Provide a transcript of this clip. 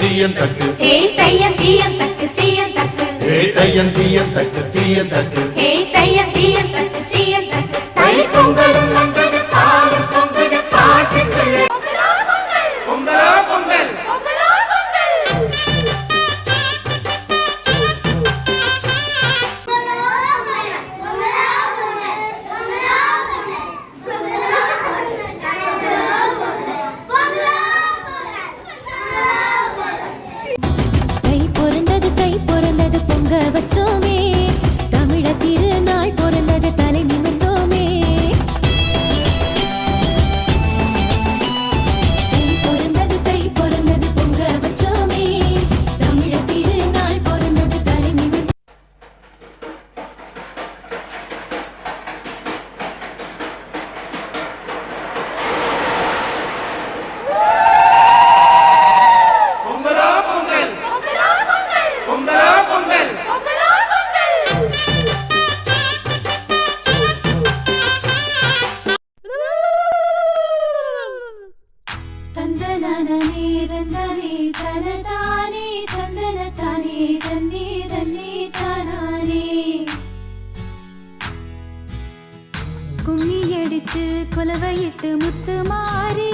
சீயன் தக்கு ஹே தையன் தீயன் தக்கு சீயன் தக்கு ஹே தையன் தீயன் தக்கு சீயன் தக்கு ஹே தையன் தீயன் தக்கு சீயன் தக்கு தை பொங்கலும் வந்தது பாலும் பொங்குது பாட்டு சொல்லு பொங்கலோ பொங்கல் பொங்கலோ பொங்கல் பொங்கலோ பொங்கல் தை பொறந்தது பொங்க வச்சோமே தமிழ திருநாள் பொறந்தது தலை நிமிர்ந்தோமே தை பொறந்தது பொங்க வச்சோமே தமிழ திருநாள் பொறந்தது தலை நிமிர்ந்தோமே பொங்கலோ பொங்கல் பொங்கலோ பொங்கல் பொங்கலோ பொங்கல் பொங்கலோ பொங்கல் தந்தனனே தந்தனே தனதானே தந்தன தானே தன்னே தன்னே தானானே கும்மி அடிச்சு கொலவையிட்டு முத்து மாறி